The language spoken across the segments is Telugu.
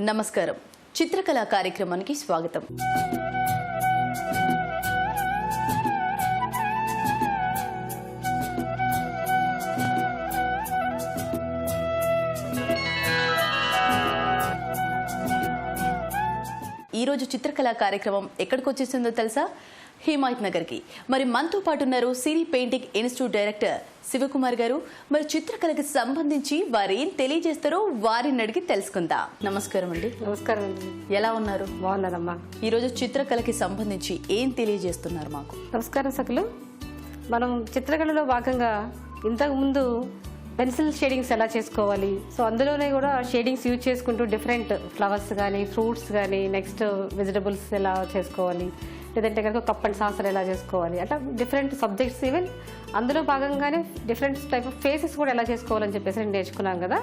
నమస్కారం. చిత్రకళ కార్యక్రమానికి స్వాగతం. ఈ రోజు చిత్రకళ కార్యక్రమం ఎక్కడికి వచ్చేసిందో తెలుసా? హిమాయత్ నగర్కి. మరి మనతో పాటు ఉన్నారు సిరి పెయింటింగ్ ఇన్స్టిట్యూట్ డైరెక్టర్ శివకుమార్ గారు. మరి చిత్రకళకి సంబంధించి వారు ఏం తెలియజేస్తారో వారిని అడిగి తెలుసుకుందాం. నమస్కారం అండి. నమస్కారం అండి. ఎలా ఉన్నారు? బాగున్నారమ్మా. ఈరోజు చిత్రకళకి సంబంధించి ఏం తెలియజేస్తున్నారు మాకు? నమస్కారం సకులు. మనం చిత్రకళలో భాగంగా ఇంతకుముందు పెన్సిల్ షేడింగ్స్ ఎలా చేసుకోవాలి, సో అందులోనే కూడా షేడింగ్స్ యూజ్ చేసుకుంటూ డిఫరెంట్ ఫ్లవర్స్ కానీ ఫ్రూట్స్ కానీ నెక్స్ట్ వెజిటబుల్స్ ఎలా చేసుకోవాలి, లేదంటే కనుక కప్ అండ్ సాసర్ ఎలా చేసుకోవాలి, అట్లా డిఫరెంట్ సబ్జెక్ట్స్ ఈవెన్ అందులో భాగంగానే డిఫరెంట్ టైప్ ఆఫ్ ఫేసెస్ కూడా ఎలా చేసుకోవాలని చెప్పేసి నేను నేర్చుకున్నాను కదా.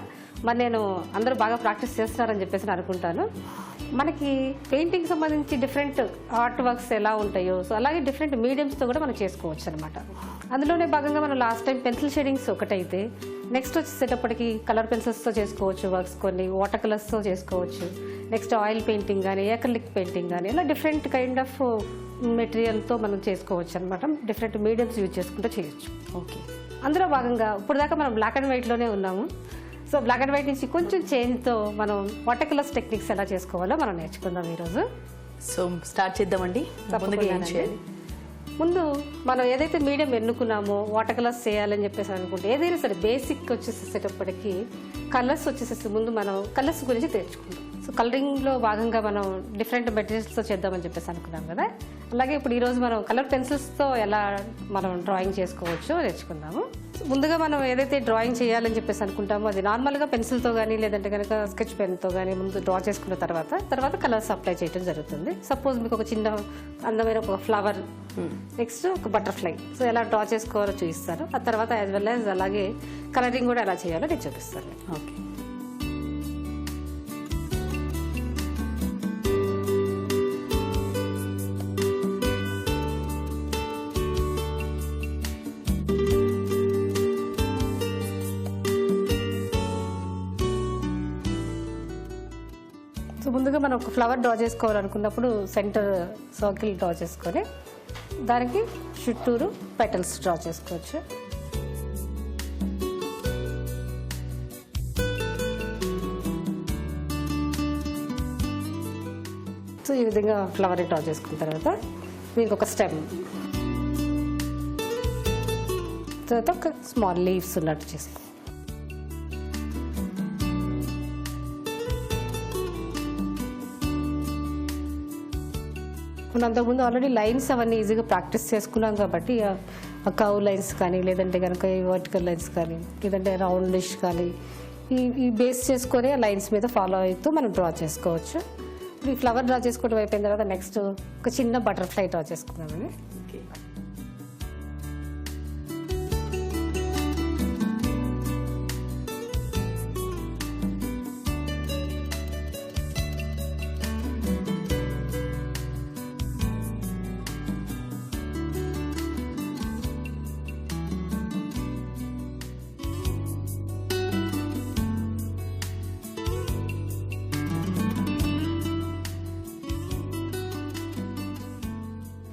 మరి నేను అందరూ బాగా ప్రాక్టీస్ చేస్తున్నారని చెప్పేసి నేను అనుకుంటాను. మనకి పెయింటింగ్ సంబంధించి డిఫరెంట్ ఆర్ట్ వర్క్స్ ఎలా ఉంటాయో సో అలాగే డిఫరెంట్ మీడియంస్తో కూడా మనం చేసుకోవచ్చు అనమాట. అందులోనే భాగంగా మనం లాస్ట్ టైం పెన్సిల్ షేడింగ్స్ ఒకటైతే నెక్స్ట్ వచ్చేసేటప్పటికి కలర్ పెన్సిల్స్తో చేసుకోవచ్చు వర్క్స్, కొన్ని వాటర్ కలర్స్తో చేసుకోవచ్చు, నెక్స్ట్ ఆయిల్ పెయింటింగ్ కానీ యాక్రిలిక్ పెయింటింగ్ కానీ ఇలా డిఫరెంట్ కైండ్ ఆఫ్ మెటీరియల్తో మనం చేసుకోవచ్చు అనమాట. డిఫరెంట్ మీడియంస్ యూజ్ చేసుకుంటూ చేయొచ్చు. ఓకే. అందులో భాగంగా ఇప్పుడు దాకా మనం బ్లాక్ అండ్ వైట్లోనే ఉన్నాము. సో బ్లాక్ అండ్ వైట్ నుంచి కొంచెం చేంజ్తో మనం వాటర్ కలర్స్ టెక్నిక్స్ ఎలా చేసుకోవాలో మనం నేర్చుకుందాం ఈరోజు. సో స్టార్ట్ చేద్దామండి. ముందు మనం ఏదైతే మీడియం ఎన్నుకున్నామో వాటర్ కలర్స్ చేయాలని చెప్పేసి అనుకుంటే ఏదైనా సరే బేసిక్ వచ్చేసేటప్పటికి కలర్స్ వచ్చేసేసి ముందు మనం కలర్స్ గురించి తెచ్చుకుందాం. సో కలరింగ్లో భాగంగా మనం డిఫరెంట్ మెటీరియల్స్తో చేద్దామని చెప్పేసి అనుకున్నాం కదా. అలాగే ఇప్పుడు ఈరోజు మనం కలర్ పెన్సిల్స్తో ఎలా మనం డ్రాయింగ్ చేసుకోవచ్చో నేర్చుకుందాము. ముందుగా మనం ఏదైతే డ్రాయింగ్ చేయాలని చెప్పేసి అనుకుంటామో అది నార్మల్గా పెన్సిల్తో కానీ లేదంటే కనుక స్కెచ్ పెన్తో కానీ ముందు డ్రా చేసుకున్న తర్వాత కలర్స్ అప్లై చేయడం జరుగుతుంది. సపోజ్ మీకు ఒక చిన్న అందమైన ఒక ఫ్లవర్, నెక్స్ట్ ఒక బటర్ఫ్లై, సో ఎలా డ్రా చేసుకోవాలో చూపిస్తారు. ఆ తర్వాత యాజ్ వెల్ యాజ్ అలాగే కలరింగ్ కూడా ఎలా చేయాలో నేను చూపిస్తాను. ఓకే. సో ముందుగా మనం ఒక ఫ్లవర్ డ్రా చేసుకోవాలనుకున్నప్పుడు సెంటర్ సర్కిల్ డ్రా చేసుకొని దానికి చుట్టూరు పెటల్స్ డ్రా చేసుకోవచ్చు. సో ఈ విధంగా ఫ్లవర్ని డ్రా చేసుకున్న తర్వాత దీనికి ఒక స్టెమ్, తర్వాత ఒక స్మాల్ లీవ్స్ ఉన్నట్టు చేసుకో. మనం అంతకుముందు ఆల్రెడీ లైన్స్ అవన్నీ ఈజీగా ప్రాక్టీస్ చేసుకున్నాం కాబట్టి కవ్ లైన్స్ కానీ లేదంటే కనుక ఈ వర్టికల్ లైన్స్ కానీ లేదంటే రౌండిష్ కానీ ఈ బేస్ చేసుకొని ఆ లైన్స్ మీద ఫాలో అవుతూ మనం డ్రా చేసుకోవచ్చు. ఈ ఫ్లవర్ డ్రా చేసుకోవడం అయిపోయిన తర్వాత నెక్స్ట్ ఒక చిన్న బటర్ఫ్లై డ్రా చేసుకున్నామని.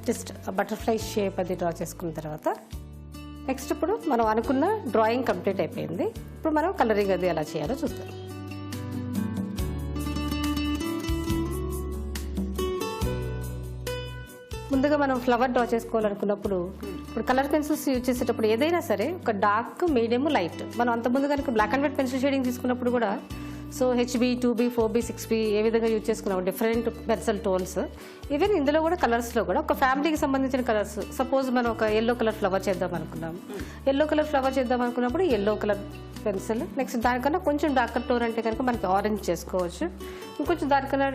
జస్ట్ బటర్ఫ్లై షేప్ అది డ్రా చేసుకున్న తర్వాత నెక్స్ట్ ఇప్పుడు మనం అనుకున్న డ్రాయింగ్ కంప్లీట్ అయిపోయింది. ఇప్పుడు మనం కలరింగ్ అది ఎలా చేయాలో చూస్తాం. ముందుగా మనం ఫ్లవర్ డ్రా చేసుకోవాలనుకున్నప్పుడు ఇప్పుడు కలర్ పెన్సిల్స్ యూజ్ చేసేటప్పుడు ఏదైనా సరే ఒక డార్క్, మీడియం, లైట్. మనం అంతకుముందు కనుక black and white pencil shading తీసుకున్నప్పుడు కూడా so HB, 2B, 4B, 6B ఏ విధంగా యూజ్ చేసుకున్నాం డిఫరెంట్ పెన్సిల్ టోన్స్. ఈవెన్ ఇందులో కూడా కలర్స్లో కూడా ఒక ఫ్యామిలీకి సంబంధించిన కలర్స్. సపోజ్ మనం ఒక ఎల్లో కలర్ ఫ్లవర్ చేద్దాం అనుకున్నాం. ఎల్లో కలర్ ఫ్లవర్ చేద్దాం అనుకున్నప్పుడు ఎల్లో కలర్ పెన్సిల్, నెక్స్ట్ దానికన్నా కొంచెం డార్కర్ టోన్ అంటే కనుక మనకి ఆరెంజ్ చేసుకోవచ్చు, ఇంకొంచెం దానికన్నా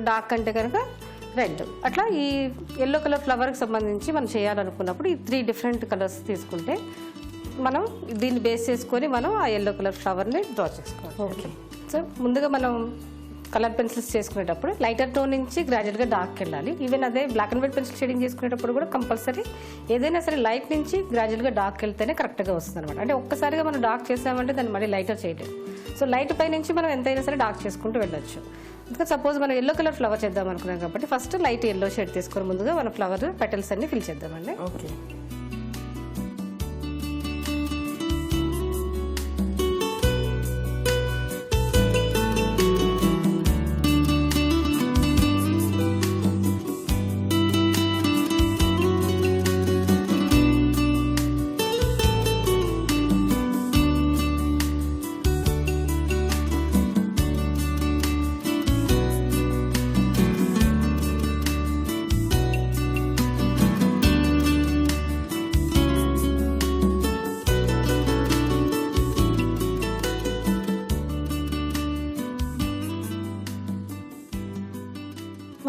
డార్క్ అంటే కనుక రెడ్. అట్లా ఈ ఎల్లో కలర్ ఫ్లవర్కి సంబంధించి మనం చేయాలనుకున్నప్పుడు ఈ 3 డిఫరెంట్ కలర్స్ తీసుకుంటే మనం దీన్ని బేస్ చేసుకొని మనం ఆ ఎల్లో కలర్ ఫ్లవర్ని డ్రా చేసుకోవాలి. ఓకే. సో ముందుగా మనం కలర్ పెన్సిల్స్ చేసుకునేటప్పుడు లైటర్ టోన్ నుంచి గ్రాడ్యువల్గా డార్క్ వెళ్ళాలి. ఈవెన్ అదే black and white pencil shading చేసుకునేటప్పుడు కూడా కంపల్సరీ ఏదైనా సరే లైట్ నుంచి గ్రాడ్యువల్గా డార్క్ వెళ్తేనే కరెక్ట్గా వస్తుంది అనమాట. అంటే ఒక్కసారిగా మనం డార్క్ చేసామంటే దాన్ని మళ్ళీ లైటర్ చేయలేము. సో లైట్ పై నుంచి మనం ఎంతైనా సరే డార్క్ చేసుకుంటూ వెళ్ళొచ్చు. ఇంకా సపోజ్ మనం ఎల్లో కలర్ ఫ్లవర్ చేద్దాం అనుకున్నాం కాబట్టి ఫస్ట్ లైట్ ఎల్లో షేడ్ తీసుకొని ముందుగా మన ఫ్లవర్ పెటల్స్ అన్ని ఫిల్ చేద్దామండి. ఓకే.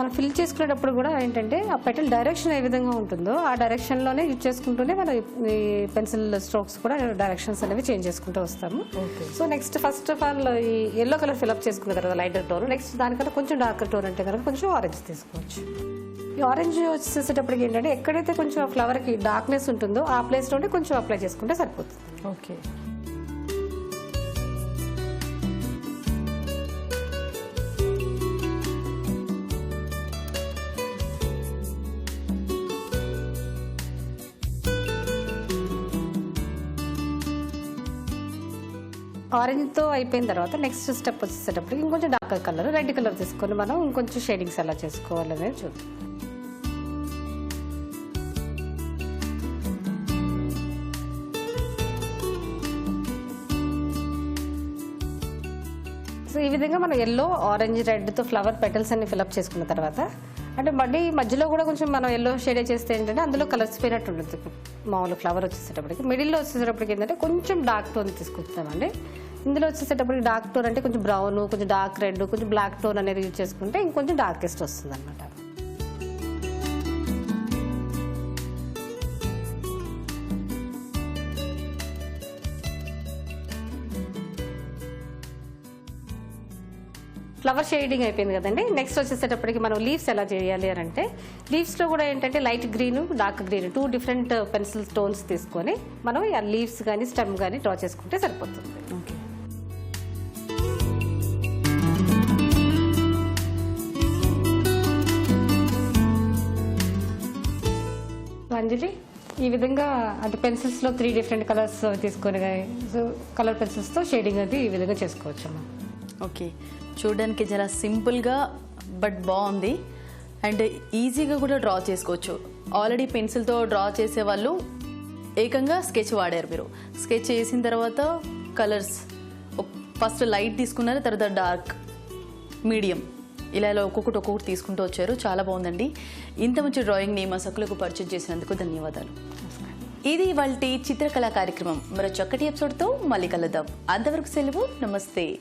మనం ఫిల్ చేసుకునేటప్పుడు కూడా ఏంటంటే ఆ పెటల్ డైరెక్షన్ ఏ విధంగా ఉంటుందో ఆ డైరెక్షన్లోనే యూజ్ చేసుకుంటూనే మనం ఈ పెన్సిల్ స్ట్రోక్స్ కూడా డైరెక్షన్స్ అనేవి చేంజ్ చేసుకుంటూ వస్తాము. So next first of all ఈ ఎల్లో కలర్ ఫిల్అప్ చేసుకున్న తర్వాత లైటర్ టోన్, నెక్స్ట్ దానికన్నా కొంచెం డార్కర్ టోన్ అంటే కనుక కొంచెం ఆరెంజ్ తీసుకోవచ్చు. ఈ ఆరెంజ్ వచ్చేసేటప్పటికి ఏంటంటే ఎక్కడైతే కొంచెం ఫ్లవర్కి డార్క్నెస్ ఉంటుందో ఆ ప్లేస్లోనే కొంచెం అప్లై చేసుకుంటే సరిపోతుంది. ఓకే. ఆరెంజ్తో అయిపోయిన తర్వాత నెక్స్ట్ స్టెప్ వచ్చేసేటప్పటికి ఇంకొంచెం డార్కర్ కలర్ రెడ్ కలర్ తీసుకొని మనం ఇంకొంచెం షేడింగ్స్ ఎలా చేసుకోవాలనేది చూద్దాం. సో ఈ విధంగా మనం ఎల్లో ఆరెంజ్ రెడ్తో ఫ్లవర్ పెటల్స్ అన్ని ఫిల్అప్ చేసుకున్న తర్వాత అంటే మళ్ళీ మధ్యలో కూడా కొంచెం మనం ఎల్లో షేడే చేస్తే ఏంటంటే అందులో కలర్స్ పోయినట్టు ఉంటుంది. మామూలు ఫ్లవర్ వచ్చేసేటప్పటికి మిడిల్లో వచ్చేసేటప్పటికి ఏంటంటే కొంచెం డార్క్ టోన్ తీసుకొస్తామండి. ఇందులో వచ్చేసేటప్పటికి డార్క్ టోన్ అంటే కొంచెం బ్రౌన్, కొంచెం డార్క్ రెడ్, కొంచెం బ్లాక్ టోన్ అనేది యూజ్ చేసుకుంటే ఇంకొంచెం డార్కెస్ట్ వస్తుంది అనమాట. ఫ్లవర్ షేడింగ్ అయిపోయింది కదండి. నెక్స్ట్ వచ్చేసేటప్పటికి మనం లీవ్స్ ఎలా చేయాలి అని అంటే లీవ్స్లో కూడా ఏంటంటే light green, dark green 2 different pencil tones తీసుకొని మనం ఆ లీవ్స్ కానీ స్టెమ్ కానీ డ్రా చేసుకుంటే సరిపోతుంది. ఓకే. అంజలి ఈ విధంగా అంటే పెన్సిల్స్లో 3 డిఫరెంట్ కలర్స్ తీసుకొని కలర్ పెన్సిల్స్తో షేడింగ్ అది ఈ విధంగా చేసుకోవచ్చు అమ్మా. ఓకే. చూడడానికి చాలా సింపుల్గా బట్ బాగుంది అండ్ ఈజీగా కూడా డ్రా చేసుకోవచ్చు. ఆల్రెడీ పెన్సిల్తో డ్రా చేసే వాళ్ళు ఏకంగా స్కెచ్ వాడారు. మీరు స్కెచ్ చేసిన తర్వాత కలర్స్ ఫస్ట్ లైట్ తీసుకున్నారు, తర్వాత డార్క్, మీడియం, ఇలా ఒక్కొక్కటి తీసుకుంటూ వచ్చారు. చాలా బాగుందండి. ఇంత మంచి డ్రాయింగ్ని మా సకులకు పరిచయం చేసినందుకు ధన్యవాదాలు. ఇది ఇవాల్టి చిత్రకళా కార్యక్రమం. మరో చక్కటి ఎపిసోడ్తో మళ్ళీ కలుద్దాం. అంతవరకు సెలవు. నమస్తే.